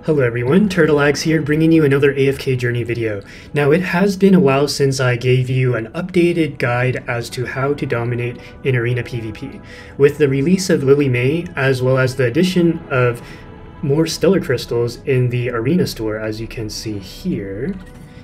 Hello everyone, TurtleAgs here bringing you another AFK journey video. Now it has been a while since I gave you an updated guide as to how to dominate in arena PvP. With the release of Lily May, as well as the addition of more stellar crystals in the arena store, as you can see here.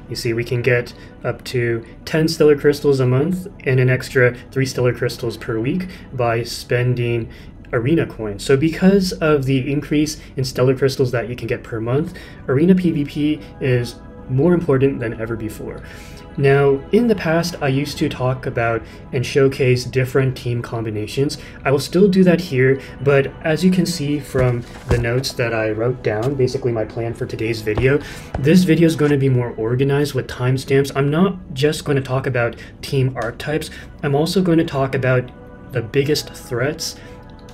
You see we can get up to 10 stellar crystals a month and an extra 3 stellar crystals per week by spending arena coins. So because of the increase in stellar crystals that you can get per month, arena PvP is more important than ever before. Now, in the past, I used to talk about and showcase different team combinations. I will still do that here, but as you can see from the notes that I wrote down, basically my plan for today's video, this video is going to be more organized with timestamps. I'm not just going to talk about team archetypes, I'm also going to talk about the biggest threats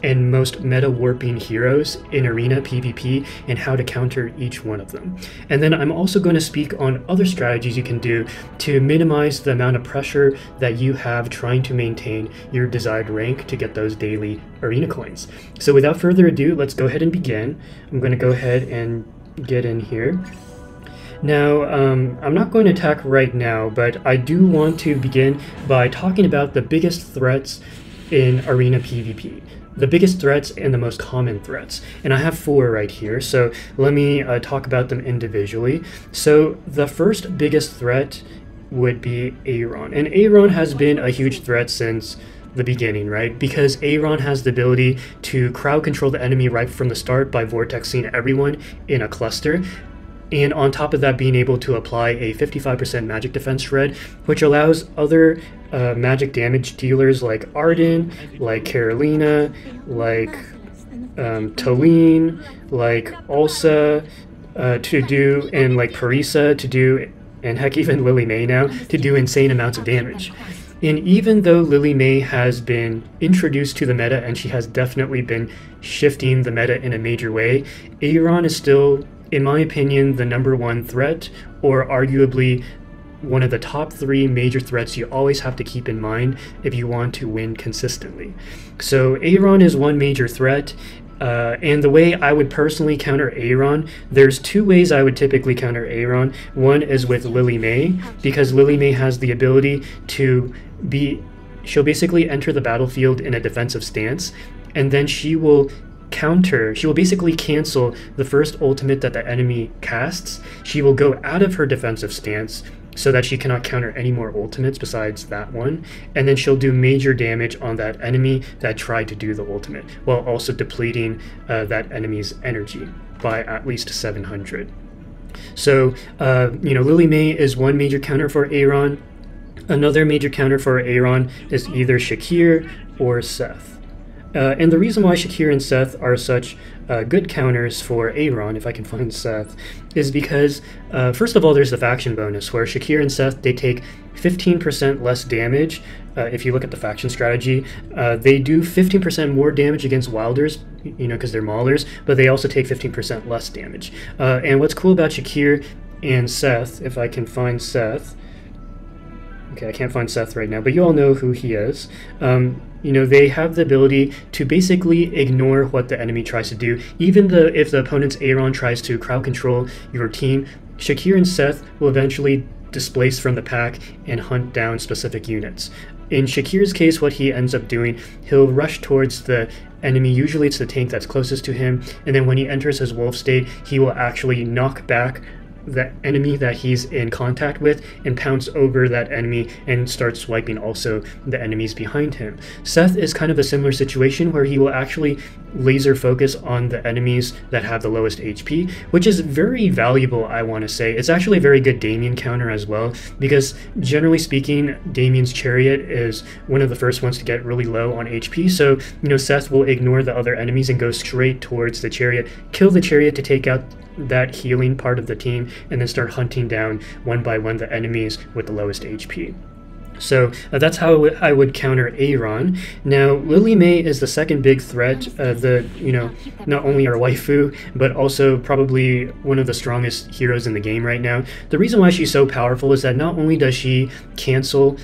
and most meta-warping heroes in arena PvP and how to counter each one of them. And then I'm also going to speak on other strategies you can do to minimize the amount of pressure that you have trying to maintain your desired rank to get those daily arena coins. So without further ado, let's go ahead and begin. I'm going to go ahead and get in here. Now, I'm not going to attack right now, but I do want to begin by talking about the biggest threats in arena PvP. The biggest threats and the most common threats. And I have 4 right here, so let me talk about them individually. So the first biggest threat would be Eironn. And Eironn has been a huge threat since the beginning, right? Because Eironn has the ability to crowd control the enemy right from the start by vortexing everyone in a cluster. And on top of that, being able to apply a 55% magic defense shred, which allows other magic damage dealers like Arden, like Carolina, like Talene, like Ulsa to do, and like Parisa to do, and heck, even Lily May now, to do insane amounts of damage. And even though Lily May has been introduced to the meta, and she has definitely been shifting the meta in a major way, Eironn is still, in my opinion, the #1 threat, or arguably one of the top 3 major threats you always have to keep in mind if you want to win consistently. So Eironn is one major threat, and the way I would personally counter Eironn, there's 2 ways I would typically counter Eironn. One is with Lily May, because Lily May has the ability to she'll basically enter the battlefield in a defensive stance, and then she will basically cancel the first ultimate that the enemy casts. She will go out of her defensive stance so that she cannot counter any more ultimates besides that one, and then she'll do major damage on that enemy that tried to do the ultimate, while also depleting that enemy's energy by at least 700. So, Lily May is one major counter for Eironn. Another major counter for Eironn is either Shakir or Seth. And the reason why Shakir and Seth are such good counters for Eironn, if I can find Seth, is because, first of all, there's the faction bonus, where Shakir and Seth, they take 15% less damage. If you look at the faction strategy, they do 15% more damage against Wilders, because they're Maulers, but they also take 15% less damage. And what's cool about Shakir and Seth, if I can find Seth, okay, I can't find Seth right now, but you all know who he is. They have the ability to basically ignore what the enemy tries to do. Even if the opponent's Eironn tries to crowd control your team, Shakir and Seth will eventually displace from the pack and hunt down specific units. In Shakir's case, what he ends up doing, he'll rush towards the enemy, usually it's the tank that's closest to him, and then when he enters his wolf state, he will actually knock back the enemy that he's in contact with and pounce over that enemy and start swiping also the enemies behind him. Seth is kind of a similar situation where he will actually laser focus on the enemies that have the lowest HP, which is very valuable, I want to say. It's actually a very good Damien counter as well, because generally speaking, Damien's chariot is one of the first ones to get really low on HP, so Seth will ignore the other enemies and go straight towards the chariot, kill the chariot to take out that healing part of the team, and then start hunting down one by one the enemies with the lowest HP. So that's how I would counter Eironn. Now, Lily May is the second big threat, not only our waifu, but also probably one of the strongest heroes in the game right now. The reason why she's so powerful is that not only does she cancel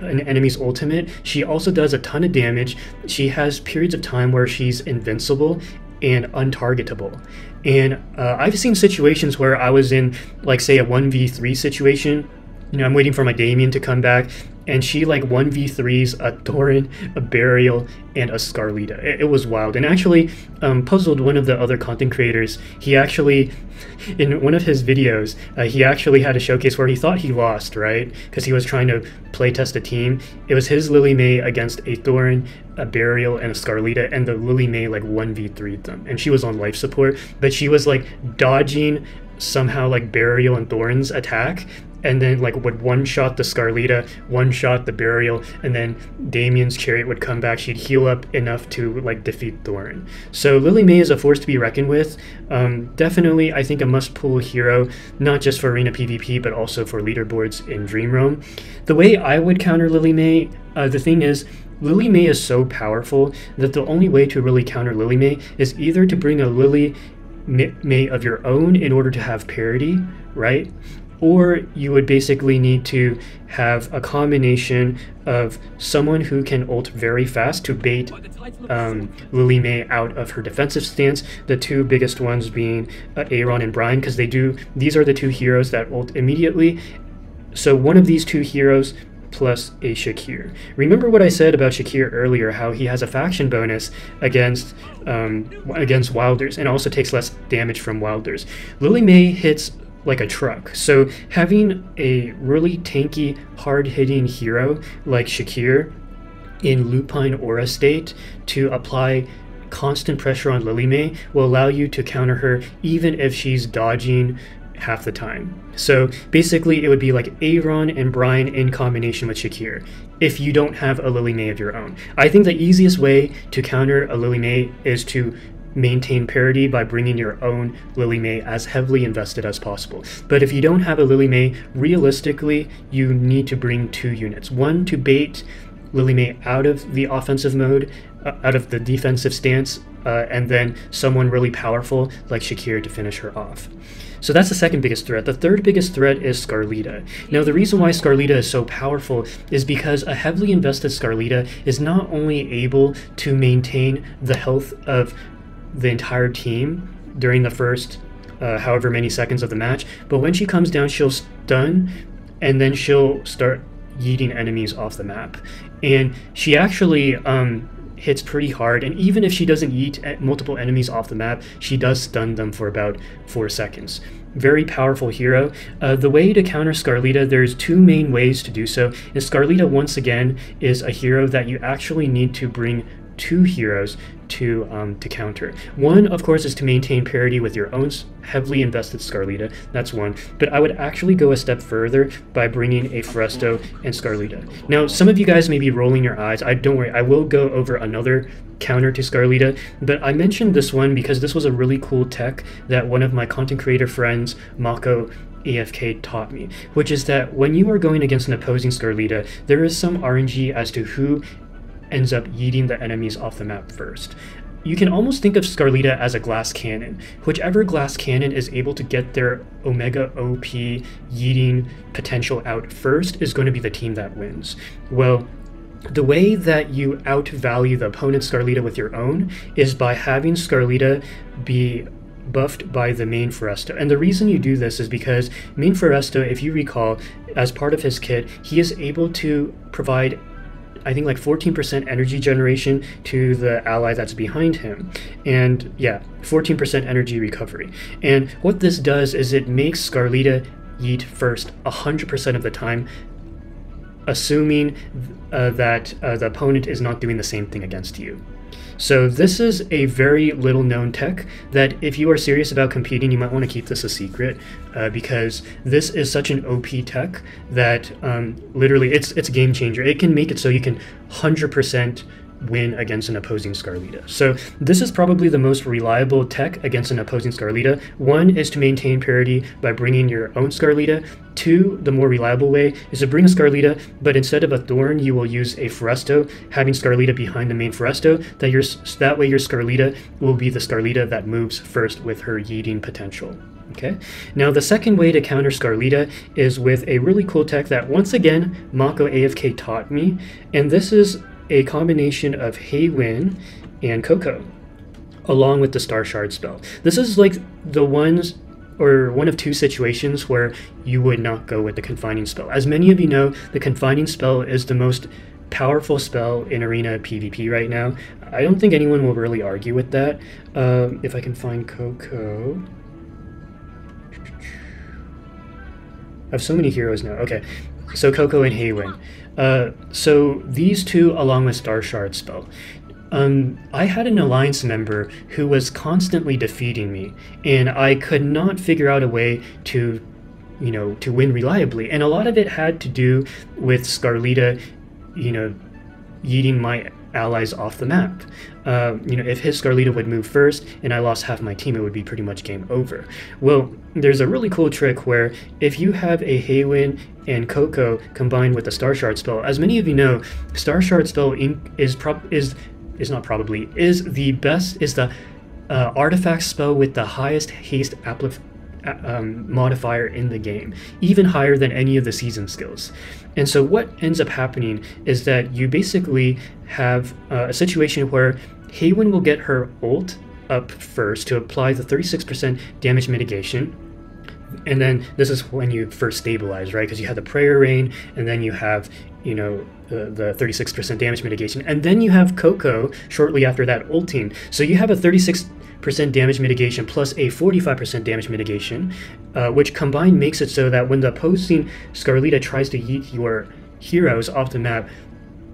an enemy's ultimate, she also does a ton of damage. She has periods of time where she's invincible, and untargetable. And I've seen situations where I was in, like, say, a 1v3 situation. You know, I'm waiting for my Damien to come back, and she like 1v3s a Thoron, a Burial, and a Scarlita. It was wild, and actually puzzled one of the other content creators. He actually, in one of his videos, he actually had a showcase where he thought he lost, right? Because he was trying to playtest a team. It was his Lily May against a Thoron, a Burial, and a Scarlita, and the Lily May like 1v3'd them, and she was on life support, but she was like dodging somehow like Burial and Thoron's attack, and then like would one-shot the Scarlita, one-shot the Burial, and then Damien's Chariot would come back. She'd heal up enough to like defeat Thoron. So Lily May is a force to be reckoned with. Definitely, I think, a must-pull hero, not just for arena PvP, but also for leaderboards in Dream Realm. The way I would counter Lily May, the thing is, Lily May is so powerful that the only way to really counter Lily May is either to bring a Lily May of your own in order to have parity, right? Or you would basically need to have a combination of someone who can ult very fast to bait Lily May out of her defensive stance. The two biggest ones being Eironn and Brian, because these are the two heroes that ult immediately. So one of these two heroes plus a Shakir. Remember what I said about Shakir earlier, how he has a faction bonus against Wilders and also takes less damage from Wilders. Lily May hits like a truck, so having a really tanky, hard-hitting hero like Shakir in Lupine Aura state to apply constant pressure on Lily May will allow you to counter her even if she's dodging half the time. So basically it would be like Eironn and Brian in combination with Shakir if you don't have a Lily May of your own. I think the easiest way to counter a Lily May is to maintain parity by bringing your own Lily May as heavily invested as possible. But if you don't have a Lily May, realistically you need to bring two units. One to bait Lily May out of the offensive mode, out of the defensive stance, and then someone really powerful like Shakir to finish her off. So that's the second biggest threat. The third biggest threat is Scarlita. Now the reason why Scarlita is so powerful is because a heavily invested Scarlita is not only able to maintain the health of the entire team during the first however many seconds of the match, but when she comes down she'll stun and then she'll start yeeting enemies off the map. And she actually hits pretty hard, and even if she doesn't yeet multiple enemies off the map, she does stun them for about 4 seconds. Very powerful hero. The way to counter Scarlita, there's two main ways to do so. And Scarlita, once again, is a hero that you actually need to bring two heroes to counter. One, of course, is to maintain parity with your own heavily invested Scarlita. That's one. But I would actually go a step further by bringing a Foresto and Scarlita. Now, some of you guys may be rolling your eyes. Don't worry, I will go over another counter to Scarlita, but I mentioned this one because this was a really cool tech that one of my content creator friends, Mako AFK, taught me, which is that when you are going against an opposing Scarlita, there is some RNG as to who ends up yeeting the enemies off the map first. You can almost think of Scarlita as a glass cannon. Whichever glass cannon is able to get their Omega OP yeeting potential out first is going to be the team that wins. Well, the way that you outvalue the opponent's Scarlita with your own is by having Scarlita be buffed by the main Foresto. And the reason you do this is because main Foresto, if you recall, as part of his kit, he is able to provide, I think, like 14% energy generation to the ally that's behind him. And yeah, 14% energy recovery. And what this does is it makes Scarlita yeet first 100% of the time, assuming that the opponent is not doing the same thing against you. So this is a very little known tech that if you are serious about competing, you might want to keep this a secret, because this is such an OP tech that literally it's a game changer. It can make it so you can 100% win against an opposing Scarlita. So this is probably the most reliable tech against an opposing Scarlita. One is to maintain parity by bringing your own Scarlita. Two, the more reliable way, is to bring a Scarlita, but instead of a Thorn, you will use a Foresto, having Scarlita behind the main Foresto. That way your Scarlita will be the Scarlita that moves first with her yeeting potential. Okay. Now the second way to counter Scarlita is with a really cool tech that, once again, Mako AFK taught me, and this is a combination of Haywin and Coco. along with the Star Shard spell. This is like the ones, or one of two situations where you would not go with the Confining spell. As many of you know, the Confining spell is the most powerful spell in Arena PvP right now. I don't think anyone will really argue with that. If I can find Coco. I have so many heroes now. Okay, so Coco and Haywin. So these two along with Star Shard spell. I had an alliance member who was constantly defeating me, and I could not figure out a way to, you know, to win reliably. And a lot of it had to do with Scarlita, you know, yeeting my allies off the map. You know, if his Scarlita would move first and I lost half my team, it would be pretty much game over. Well, there's a really cool trick where if you have a Haywin and Coco combined with the Star Shard spell, as many of you know, Star Shard spell is the best, is the artifact spell with the highest haste modifier in the game, even higher than any of the season skills. And so what ends up happening is that you basically have a situation where Haywin will get her ult up first to apply the 36% damage mitigation. And then this is when you first stabilize, right? Because you have the prayer rain, and then you have, you know, the 36% damage mitigation. And then you have Coco shortly after that ulting. So you have a 36% damage mitigation plus a 45% damage mitigation, which combined makes it so that when the opposing Scarlita tries to yeet your heroes off the map,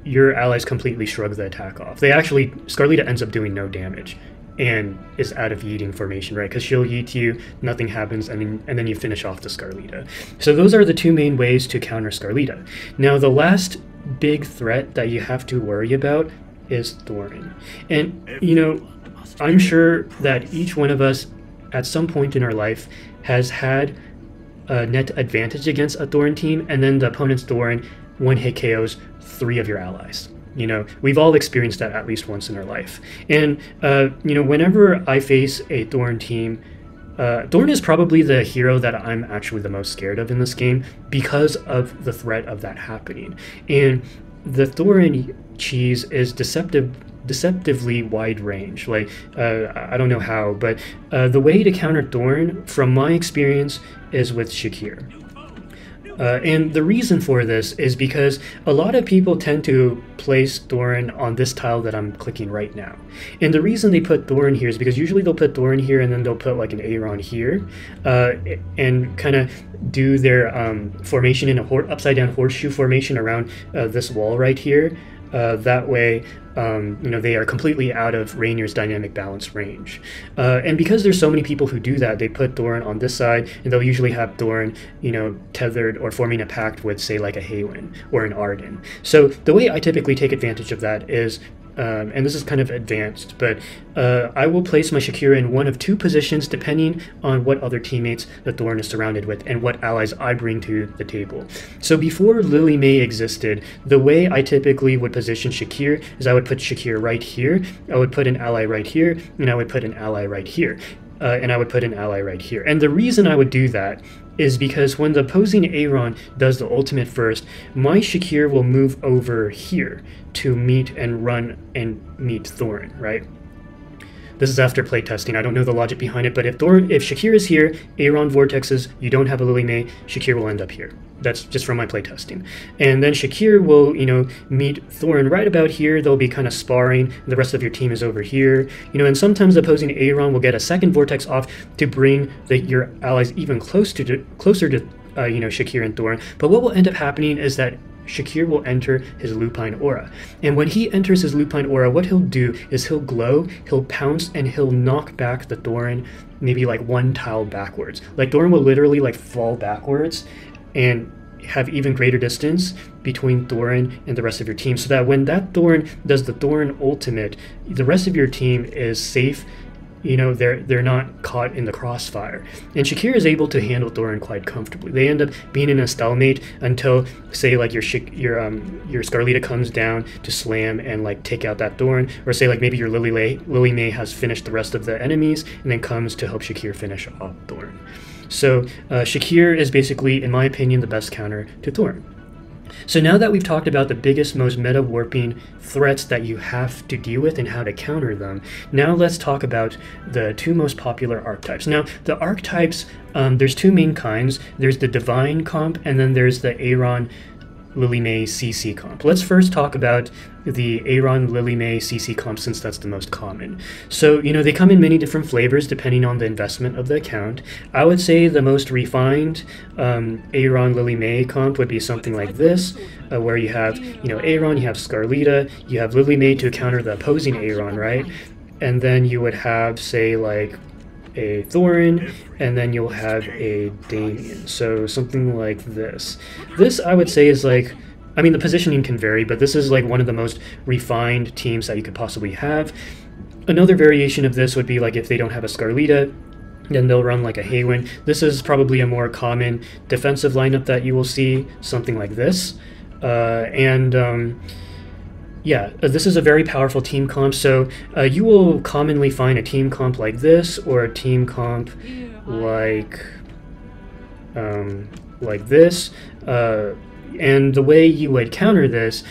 your allies completely shrug the attack off. Scarlita ends up doing no damage and is out of yeeting formation, right? Because she'll yeet you, nothing happens, and then you finish off the Scarlita. So those are the two main ways to counter Scarlita. Now the last big threat that you have to worry about is Thoron. And, you know, I'm sure that each one of us at some point in our life has had a net advantage against a Thoron team, and then the opponent's Thoron one-hit KOs 3 of your allies. You know, we've all experienced that at least once in our life. And, you know, whenever I face a Thoron team, Thoron is probably the hero that I'm actually the most scared of in this game because of the threat of that happening. And the Thoron cheese is deceptively wide range. Like, I don't know how, but the way to counter Thoron, from my experience, is with Shakir. And the reason for this is because a lot of people tend to place Thoron on this tile that I'm clicking right now. And the reason they put Thoron here is because usually they'll put Thoron here and then they'll put like an Eironn here, and kind of do their formation in a upside down horseshoe formation around this wall right here. That way, you know, they are completely out of Raynier's dynamic balance range. And because there's so many people who do that, they put Thoron on this side, and they'll usually have Thoron, you know, tethered or forming a pact with, say, like a Haywin or an Arden. So the way I typically take advantage of that is, and this is kind of advanced, but I will place my Shakira in one of two positions depending on what other teammates the Thoron is surrounded with and what allies I bring to the table. So before Lily May existed, the way I typically would position Shakir is I would put Shakir right here, I would put an ally right here, and I would put an ally right here. And I would put an ally right here. And the reason I would do that is because when the opposing Eironn does the ultimate first, my Shakir will move over here to meet and run and meet Thoron, right? This is after playtesting. I don't know the logic behind it, but if Shakir is here, Eironn vortexes, you don't have a Lily May, Shakir will end up here. That's just from my playtesting. And then Shakir will, you know, meet Thoron right about here. They'll be kind of sparring. The rest of your team is over here. You know, and sometimes the opposing Eironn will get a second vortex off to bring your allies even closer to you know, Shakir and Thoron. But what will end up happening is that Shakir will enter his Lupine Aura. And when he enters his Lupine Aura, what he'll do is he'll glow, he'll pounce, and he'll knock back the Thoron maybe like one tile backwards. Like Thoron will literally like fall backwards and have even greater distance between Thoron and the rest of your team, so that when that Thoron does the Thoron ultimate, the rest of your team is safe. You know, they're not caught in the crossfire. And Shakir is able to handle Thoron quite comfortably. They end up being in a stalemate until, say, like your Scarlita comes down to slam and like take out that Thoron, or say like maybe your Lily May has finished the rest of the enemies and then comes to help Shakir finish off Thoron. So Shakir is basically, in my opinion, the best counter to Thoron. So now that we've talked about the biggest, most meta-warping threats that you have to deal with and how to counter them, now let's talk about the two most popular archetypes. Now, the archetypes, there's two main kinds. There's the Divine comp, and then there's the Eironn Lily May CC comp. Let's first talk about the Eironn Lily May CC comp, since that's the most common. So, they come in many different flavors depending on the investment of the account. I would say the most refined Eironn Lily May comp would be something like this, where you have, Eironn, you have Scarlita, you have Lily May to counter the opposing Eironn, right? And then you would have, say, like a Thoron, and then you'll have a Damien. So something like this. This, I would say, is like, the positioning can vary, but this is like one of the most refined teams that you could possibly have. Another variation of this would be like if they don't have a Scarlita, then they'll run like a Haywin. This is probably a more common defensive lineup that you will see, something like this. Yeah, this is a very powerful team comp, so you will commonly find a team comp like this, or a team comp like this, and the way you would counter this,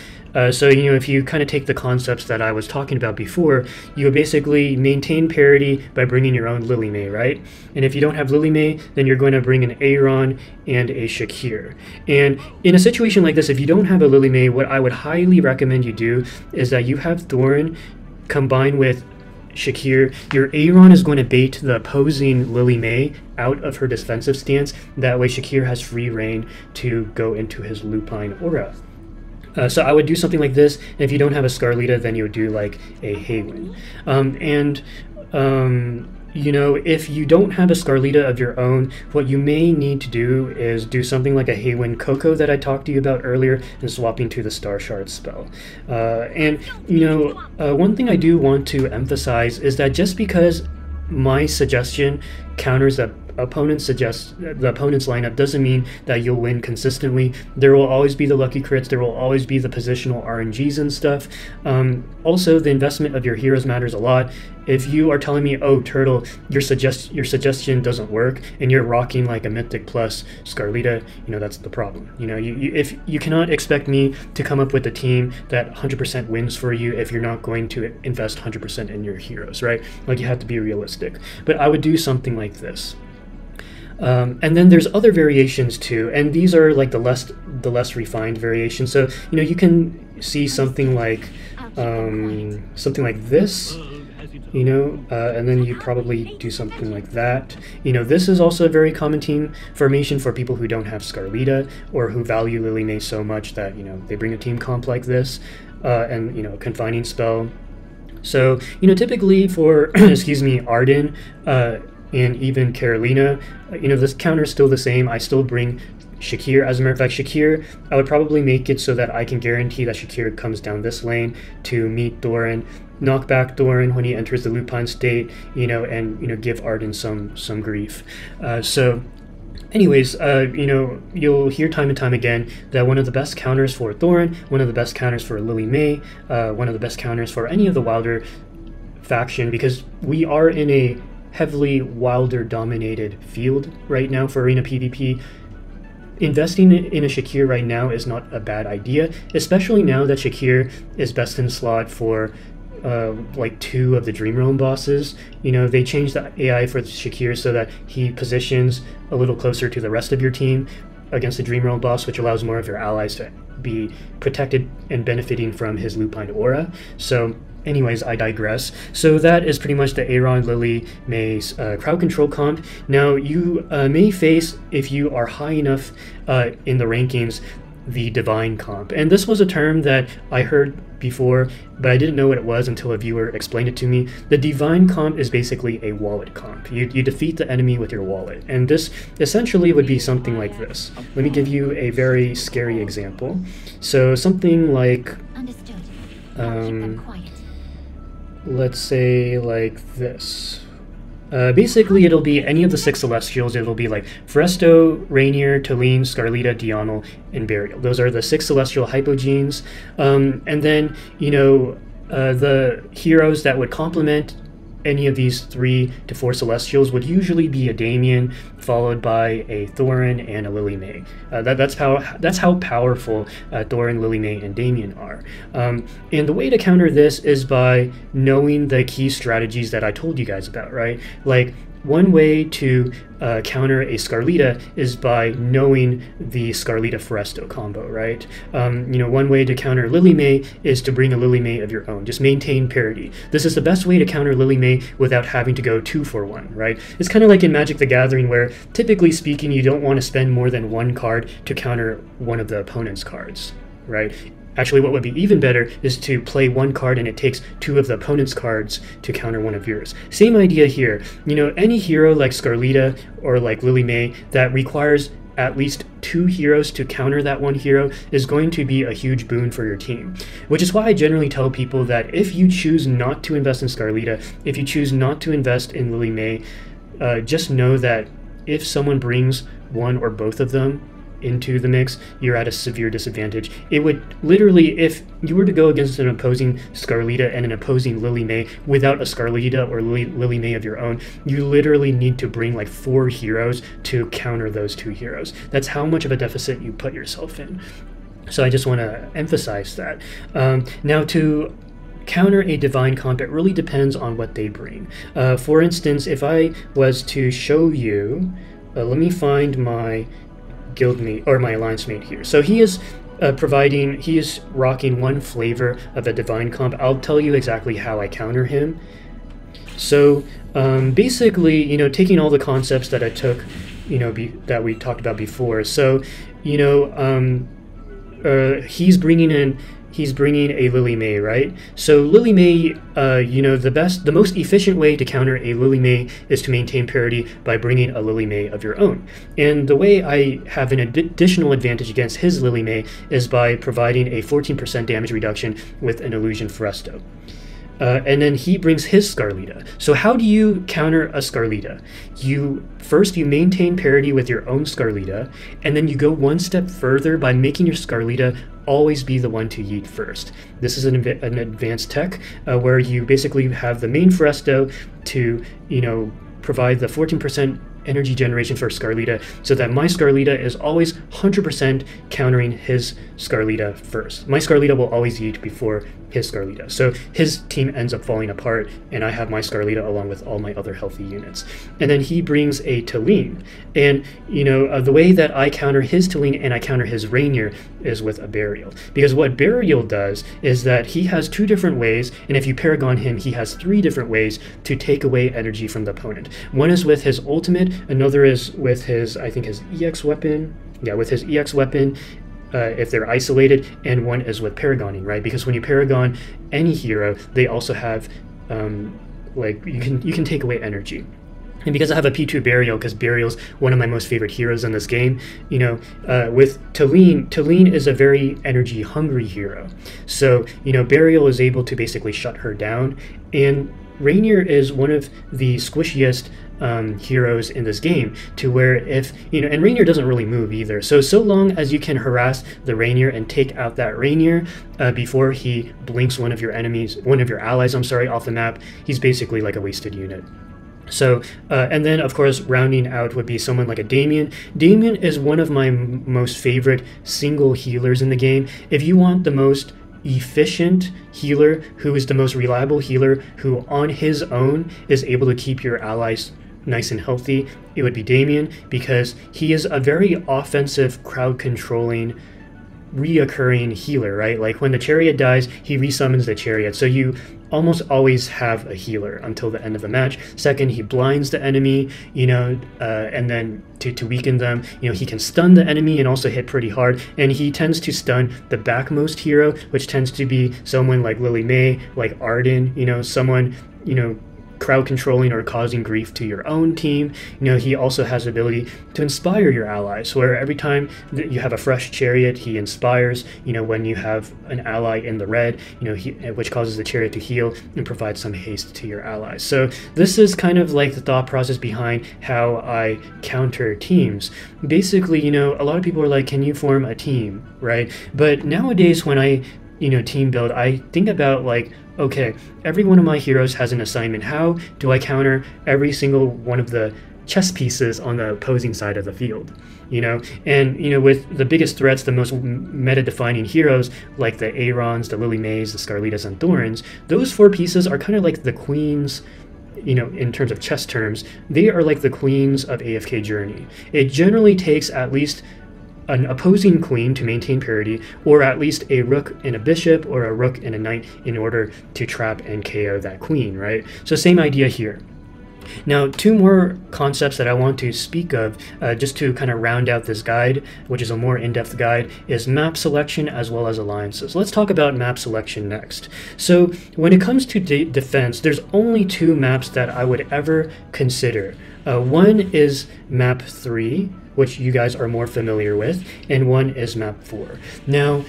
so if you kind of take the concepts that I was talking about before, you would basically maintain parity by bringing your own Lily May, right? And if you don't have Lily May, then you're going to bring an Eironn and a Shakir. And in a situation like this, if you don't have a Lily May, what I would highly recommend you do is that you have Thoron combined with Shakir. Your Eironn is going to bait the opposing Lily May out of her defensive stance. That way Shakir has free reign to go into his Lupine aura. So I would do something like this, and if you don't have a Scarlita, then you would do like a Haywin. If you don't have a Scarlita of your own, what you may need to do is do something like a Haywin Coco that I talked to you about earlier, and swapping to the Star Shard spell. One thing I do want to emphasize is that just because my suggestion counters the opponent's lineup doesn't mean that you'll win consistently. There will always be the lucky crits, there will always be the positional RNGs and stuff. Also, the investment of your heroes matters a lot. If you are telling me, oh, Turtle, your suggestion doesn't work, and you're rocking like a Mythic plus Scarlita, that's the problem. If you cannot expect me to come up with a team that 100% wins for you if you're not going to invest 100% in your heroes, right? Like, you have to be realistic. But I would do something like this. And then there's other variations too, and these are like the less refined variations. So you can see something like this, and then you probably do something like that. This is also a very common team formation for people who don't have Scarlita, or who value Lily May so much that they bring a team comp like this, and a confining spell. So typically for Arden, and even Carolina, this counter is still the same. I still bring Shakir. As a matter of fact, Shakir, I would probably make it so that I can guarantee that Shakir comes down this lane to meet Thoron, knock back Thoron when he enters the Lupine state, and give Arden some grief. Anyways, you'll hear time and time again that one of the best counters for Thoron, one of the best counters for Lily May, one of the best counters for any of the Wilder faction, because we are in a heavily Wilder-dominated field right now for Arena PvP. Investing in a Shakir right now is not a bad idea, especially now that Shakir is best in slot for like 2 of the Dream Realm bosses. They changed the AI for Shakir so that he positions a little closer to the rest of your team against the Dream Realm boss, which allows more of your allies to be protected and benefiting from his Lupine aura. So anyways, I digress. So that is pretty much the Eironn Lily May's crowd control comp. Now, you may face, if you are high enough in the rankings, the Divine comp. And this was a term that I heard before, but I didn't know what it was until a viewer explained it to me. The Divine comp is basically a wallet comp. You defeat the enemy with your wallet. And this essentially would be something like this. Let me give you a very scary example. So something like, let's say like this. Basically, it'll be any of the 6 Celestials. It'll be like Fresto, Rainier, Talene, Scarlita, Dianel, and Burial. Those are the 6 Celestial Hypogenes. And then, the heroes that would complement any of these 3 to 4 Celestials would usually be a Damien, followed by a Thoron and a Lily May. That's how powerful Thoron, Lily May, and Damien are. And the way to counter this is by knowing the key strategies that I told you guys about, right? Like, one way to counter a Scarlita is by knowing the Scarlita Foresto combo, right? One way to counter Lily May is to bring a Lily May of your own. Just maintain parity. This is the best way to counter Lily May without having to go 2 for 1, right? It's kind of like in Magic the Gathering, where typically speaking, you don't want to spend more than 1 card to counter one of the opponent's cards, right? Actually, what would be even better is to play 1 card and it takes 2 of the opponent's cards to counter one of yours. Same idea here. Any hero like Scarlita or like Lily May that requires at least 2 heroes to counter that 1 hero is going to be a huge boon for your team. Which is why I generally tell people that if you choose not to invest in Scarlita, if you choose not to invest in Lily May, just know that if someone brings one or both of them into the mix, you're at a severe disadvantage. It would literally, if you were to go against an opposing Scarlita and an opposing Lily May without a Scarlita or Lily May of your own, you literally need to bring like 4 heroes to counter those 2 heroes. That's how much of a deficit you put yourself in. So I just want to emphasize that. Now, to counter a divine comp, it really depends on what they bring. For instance, if I was to show you, let me find my guildmate or my alliance mate here. So he is he is rocking 1 flavor of a divine comp. I'll tell you exactly how I counter him. So basically, taking all the concepts that I took, that we talked about before. So, he's bringing a Lily May, right? So Lily May, the most efficient way to counter a Lily May is to maintain parity by bringing a Lily May of your own. And the way I have an additional advantage against his Lily May is by providing a 14% damage reduction with an Illusion Foresto. And then he brings his Scarlita. So how do you counter a Scarlita? First you maintain parity with your own Scarlita, and then you go 1 step further by making your Scarlita always be the one to yeet first. This is an advanced tech where you basically have the main Foresto to provide the 14% energy generation for Scarlita, so that my Scarlita is always 100% countering his Scarlita first. My Scarlita will always yeet before his Scarlita. So his team ends up falling apart, and I have my Scarlita along with all my other healthy units. And then he brings a Talene. And, the way that I counter his Talene and I counter his Rainier is with a Burial. Because what Burial does is that he has 2 different ways, and if you Paragon him, he has 3 different ways to take away energy from the opponent. One is with his ultimate, another is with his, I think his EX weapon. Yeah, with his EX weapon, if they're isolated, and one is with Paragoning, right? Because when you Paragon any hero, they also have, you can take away energy. And because I have a P2 Burial, because Burial's one of my most favorite heroes in this game, with Talene is a very energy-hungry hero. So, Burial is able to basically shut her down, and Rainier is one of the squishiest heroes in this game, to where if, and Rainier doesn't really move either. So long as you can harass the Rainier and take out that Rainier before he blinks one of your allies, off the map, he's basically like a wasted unit. So, and then of course rounding out would be someone like a Damien. Damien is one of my most favorite single healers in the game. If you want the most efficient healer, who is the most reliable healer, who on his own is able to keep your allies nice and healthy, it would be Damien, because he is a very offensive, crowd controlling, reoccurring healer, right? Like when the chariot dies, he resummons the chariot. So you almost always have a healer until the end of the match. Second, he blinds the enemy, and then to weaken them, he can stun the enemy and also hit pretty hard. And he tends to stun the backmost hero, which tends to be someone like Lily May, like Arden, someone, crowd controlling or causing grief to your own team. He also has the ability to inspire your allies, where every time that you have a fresh chariot, he inspires, when you have an ally in the red, which causes the chariot to heal and provide some haste to your allies. So this is kind of like the thought process behind how I counter teams. Basically, a lot of people are like, can you form a team, right? But nowadays when I team build, I think about like, okay, every one of my heroes has an assignment. How do I counter every single one of the chess pieces on the opposing side of the field? And with the biggest threats, the most meta-defining heroes like the Eironns, the Lily Mays, the Scarlitas, and Thorns, those 4 pieces are kind of like the queens. In terms of chess terms, they are like the queens of AFK Journey. It generally takes at least an opposing queen to maintain parity, or at least a rook and a bishop, or a rook and a knight in order to trap and KO that queen, right? So same idea here. Now, 2 more concepts that I want to speak of, just to kind of round out this guide, which is a more in-depth guide, is map selection as well as alliances. Let's talk about map selection next. So when it comes to defense, there's only 2 maps that I would ever consider. One is map 3, which you guys are more familiar with, and one is map 4. Now,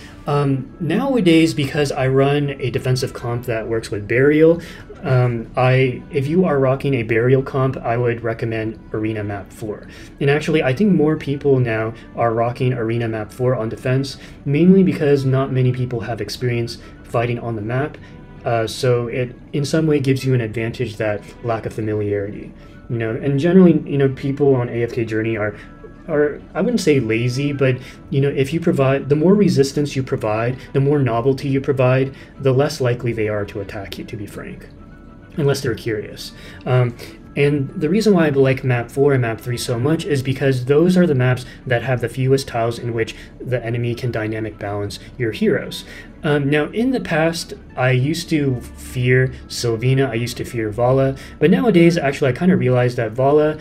nowadays, because I run a defensive comp that works with Burial, if you are rocking a Burial comp, I would recommend Arena map 4. And actually, I think more people now are rocking Arena map 4 on defense, mainly because not many people have experience fighting on the map, so it in some way gives you an advantage, that lack of familiarity. And generally, people on AFK Journey are I wouldn't say lazy, but if you provide, the more resistance you provide, the more novelty you provide, the less likely they are to attack you, to be frank, unless they're curious. And the reason why I like map 4 and map 3 so much is because those are the maps that have the fewest tiles in which the enemy can dynamic balance your heroes. Now, in the past, I used to fear Sylvina, I used to fear Vala, but nowadays, actually, I kind of realized that Vala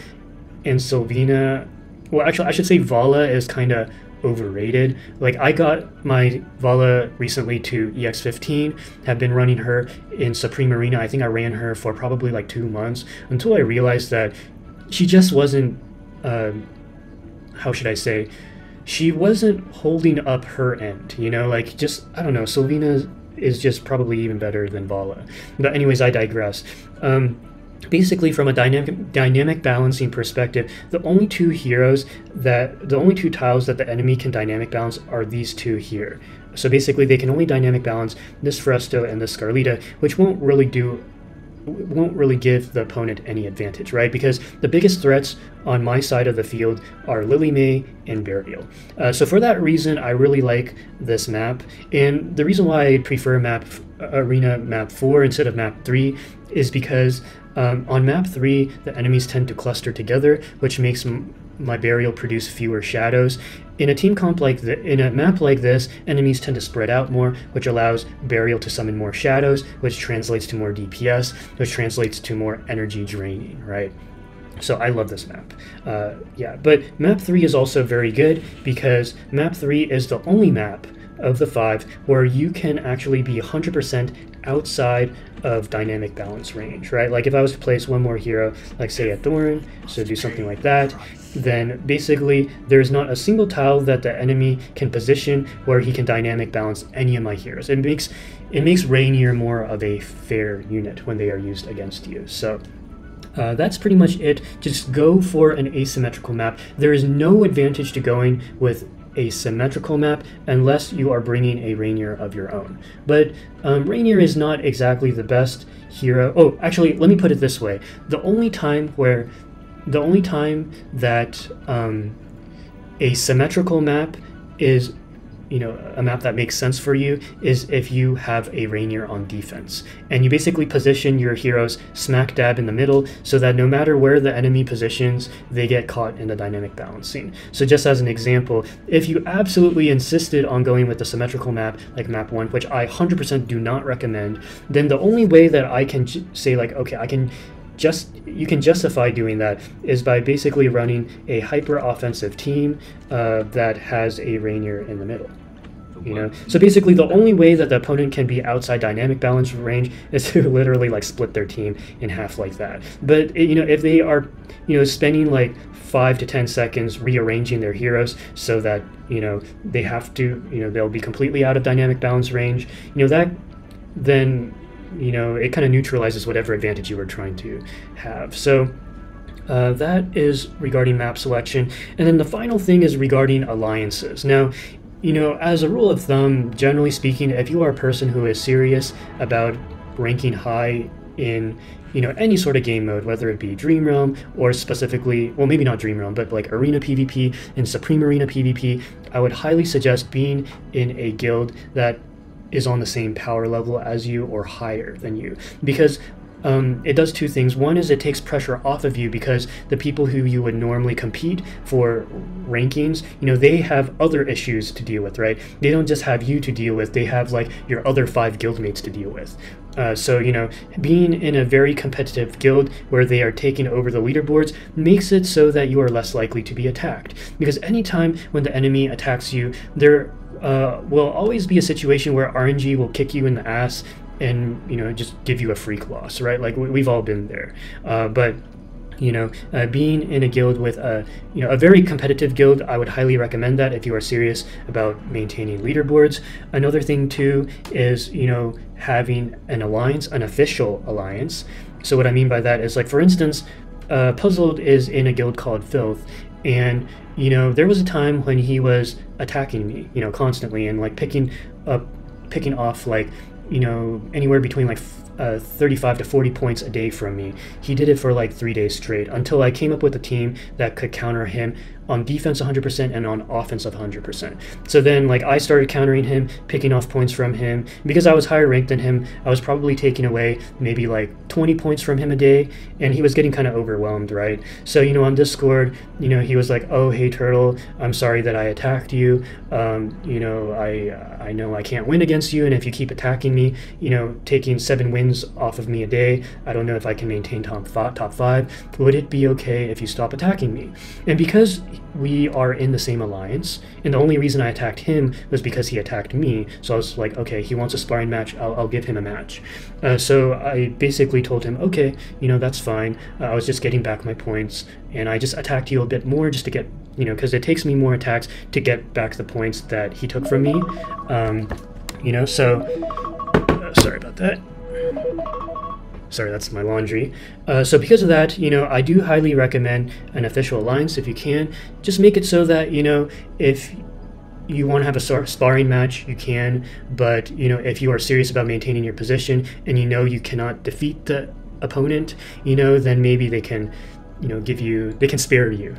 and Sylvina, well, actually, I should say Vala is kind of overrated. Like, I got my Vala recently to EX15, have been running her in Supreme Arena. I think I ran her for probably like 2 months until I realized that she just wasn't, how should I say, she wasn't holding up her end, like, just, I don't know, Sylvina is just probably even better than Vala. But anyways, I digress. Basically, from a dynamic balancing perspective, the only 2 tiles that the enemy can dynamic balance are these 2 here. So basically, they can only dynamic balance this Fresto and this Scarlita, which won't really give the opponent any advantage, right? Because the biggest threats on my side of the field are Lily May and Burial. So for that reason, I really like this map. And the reason why I prefer Arena map 4 instead of map 3 is because on map 3, the enemies tend to cluster together, which makes my Burial produce fewer shadows. In a team comp in a map like this, enemies tend to spread out more, which allows Burial to summon more shadows, which translates to more DPS, which translates to more energy draining, right? So I love this map. Yeah, but map 3 is also very good because map 3 is the only map of the 5 where you can actually be 100% outside of dynamic balance range, right? Like if I was to place one more hero, like say a Thoron, so do something like that, then basically there's not a single tile that the enemy can position where he can dynamic balance any of my heroes. It makes Rainier more of a fair unit when they are used against you. So that's pretty much it. Just go for an asymmetrical map. There is no advantage to going with a symmetrical map unless you are bringing a Rainier of your own. But Rainier is not exactly the best hero. Oh, actually, let me put it this way. The only time that a symmetrical map is, a map that makes sense for you is if you have a Rainier on defense. And you basically position your heroes smack dab in the middle so that no matter where the enemy positions, they get caught in the dynamic balancing. So just as an example, if you absolutely insisted on going with the symmetrical map, like map 1, which I 100% do not recommend, then the only way that I can say like, okay, you can justify doing that is by basically running a hyper offensive team that has a Rainier in the middle. So basically the only way that the opponent can be outside dynamic balance range is to literally like split their team in half like that. But if they are spending like 5 to 10 seconds rearranging their heroes so that they have to they'll be completely out of dynamic balance range, then it kind of neutralizes whatever advantage you were trying to have. So that is regarding map selection. And then the final thing is regarding alliances. Now, as a rule of thumb, generally speaking, if you are a person who is serious about ranking high in any sort of game mode, whether it be Dream Realm or specifically, well, maybe not Dream Realm, but like Arena PvP and Supreme Arena PvP, I would highly suggest being in a guild that is on the same power level as you or higher than you, because it does two things. One is it takes pressure off of you, because the people who you would normally compete for rankings, they have other issues to deal with, right? They don't just have you to deal with, they have like your other 5 guildmates to deal with. So being in a very competitive guild where they are taking over the leaderboards makes it so that you are less likely to be attacked, because anytime when the enemy attacks you, there will always be a situation where RNG will kick you in the ass and just give you a freak loss, right? Like we've all been there. But being in a guild with a very competitive guild, I would highly recommend that if you are serious about maintaining leaderboards. Another thing too is having an alliance, an official alliance. So what I mean by that is, like, for instance, Puzzled is in a guild called Filth, and there was a time when he was attacking me constantly, and like picking off like anywhere between like 35 to 40 points a day from me. He did it for like 3 days straight, until I came up with a team that could counter him on defense 100% and on offense 100%. So then like I started countering him, picking off points from him. Because I was higher ranked than him, I was probably taking away maybe like 20 points from him a day, and he was getting kind of overwhelmed, right? So on Discord, he was like, "Oh, hey Turtle, I'm sorry that I attacked you. I know I can't win against you, and if you keep attacking me, taking 7 wins off of me a day, I don't know if I can maintain top 5. Would it be okay if you stop attacking me?" And because we are in the same alliance, and the only reason I attacked him was because he attacked me, so I was like, okay, he wants a sparring match, I'll give him a match. So I basically told him, okay, that's fine. I was just getting back my points, and I just attacked you a bit more just to get, because it takes me more attacks to get back the points that he took from me. Sorry about that. Sorry, that's my laundry. So because of that, I do highly recommend an official alliance if you can. Just make it so that, if you want to have a sparring match, you can. But, if you are serious about maintaining your position and you cannot defeat the opponent, then maybe they can, they can spare you,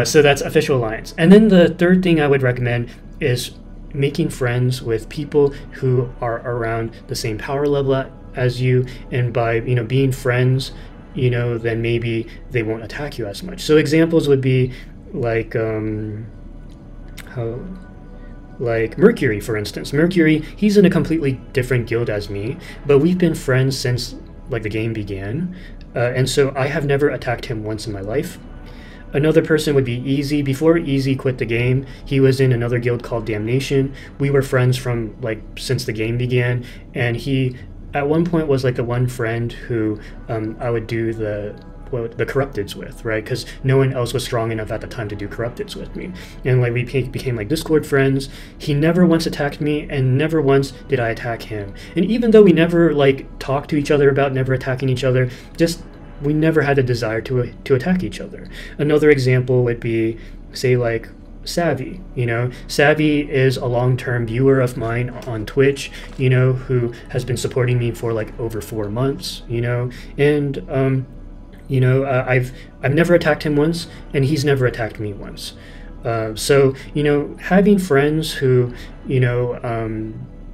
So that's official alliance. And then the third thing I would recommend is making friends with people who are around the same power level as you, and by being friends, then maybe they won't attack you as much. So examples would be like Mercury, for instance. Mercury, he's in a completely different guild as me, but we've been friends since like the game began, and so I have never attacked him once in my life. Another person would be Easy. Before Easy quit the game, he was in another guild called Damnation. We were friends from since the game began, and he at one point was like the one friend who I would do the corrupteds with, right? Because no one else was strong enough at the time to do corrupteds with me, and like we became like Discord friends. He never once attacked me, and never once did I attack him. And even though we never like talked to each other about never attacking each other, we never had a desire to attack each other. Another example would be, say, like Savvy. Savvy is a long-term viewer of mine on Twitch, who has been supporting me for like over 4 months, and I've never attacked him once, and he's never attacked me once. So having friends who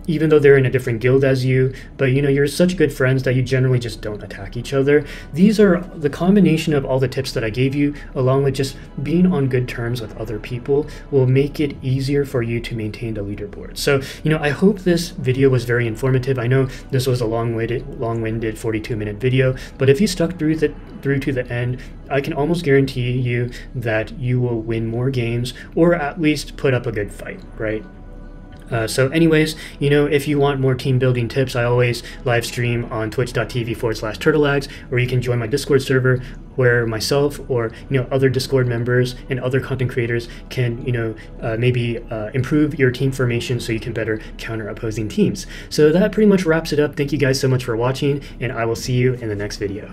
even though they're in a different guild as you, but you're such good friends that you generally just don't attack each other. These are the combination of all the tips that I gave you, along with just being on good terms with other people, will make it easier for you to maintain the leaderboard. So, I hope this video was very informative. I know this was a long-winded 42-minute video, but if you stuck through to the end, I can almost guarantee you that you will win more games, or at least put up a good fight, right? So anyways, if you want more team building tips, I always live stream on twitch.tv/turtleags, or you can join my Discord server where myself or other Discord members and other content creators can maybe improve your team formation so you can better counter opposing teams. So that pretty much wraps it up. Thank you guys so much for watching, and I will see you in the next video.